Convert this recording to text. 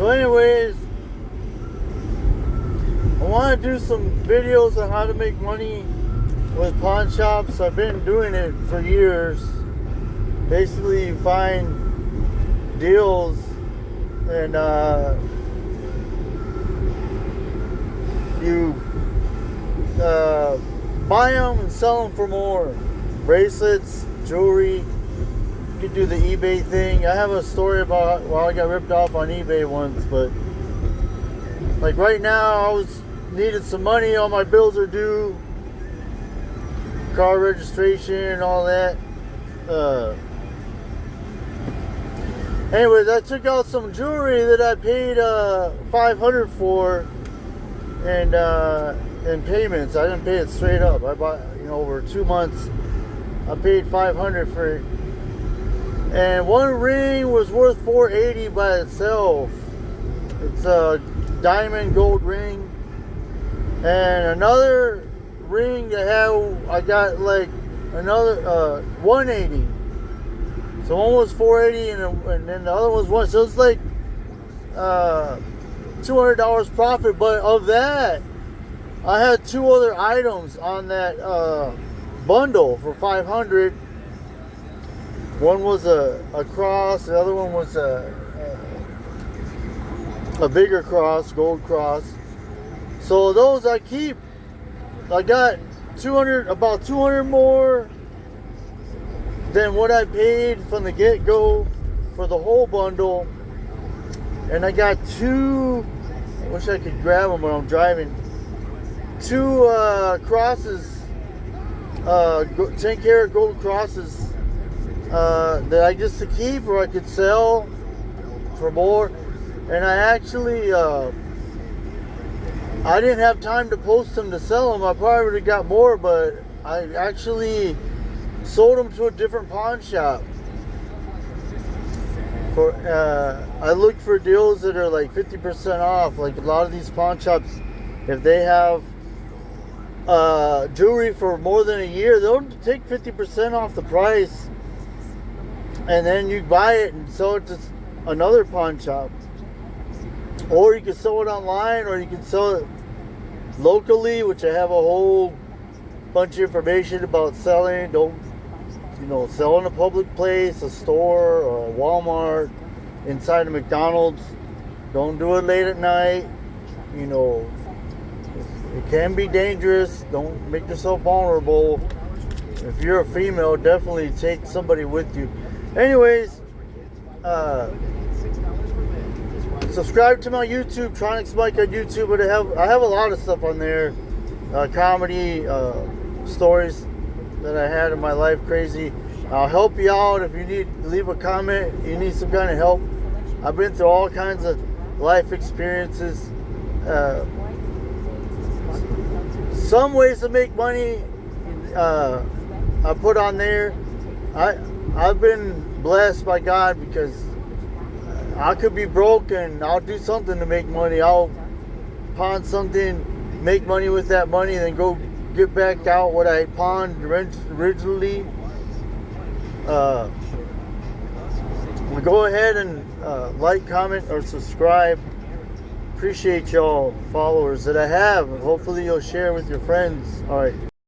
So anyways, I want to do some videos on how to make money with pawn shops. I've been doing it for years. Basically, you find deals and you buy them and sell them for more. Bracelets, jewelry. You could do the eBay thing. I have a story about how I got ripped off on eBay once, but like right now, I needed some money. All my bills are due, car registration and all that. Anyways, I took out some jewelry that I paid $500 for, and in payments. I didn't pay it straight up. I bought, over 2 months. I paid $500 for it, and one ring was worth $480 by itself. It's a diamond gold ring, and another ring I got like another $180. So one was $480 and then the other was $1. So it's like $200 profit. But of that, I had two other items on that bundle for $500. One was a cross. The other one was a bigger cross, gold cross. So those I keep. I got about 200 more than what I paid from the get-go for the whole bundle. And I got two, I wish I could grab them when I'm driving, two crosses, 10 karat gold crosses that I just to keep, or I could sell for more. And I actually, I didn't have time to post them to sell them. I probably would have got more, but I actually sold them to a different pawn shop. I look for deals that are like 50% off. Like a lot of these pawn shops, if they have jewelry for more than a year, they'll take 50% off the price, and then you buy it and sell it to another pawn shop. Or you can sell it online, or you can sell it locally, which I have a whole bunch of information about selling. Don't, sell in a public place, a store or a Walmart, inside a McDonald's. Don't do it late at night. It can be dangerous. Don't make yourself vulnerable. If you're a female, definitely take somebody with you. Anyways, subscribe to my YouTube, Tronics Mike on YouTube. But I have a lot of stuff on there, comedy, stories that I had in my life, crazy. I'll help you out if you need. Leave a comment. You need some kind of help. I've been through all kinds of life experiences. Some ways to make money, I put on there. I've been blessed by God because I could be broke and I'll do something to make money. I'll pawn something, make money with that money, and then go get back out what I pawned originally. Go ahead and like, comment, or subscribe. Appreciate y'all followers that I have. Hopefully you'll share with your friends. All right.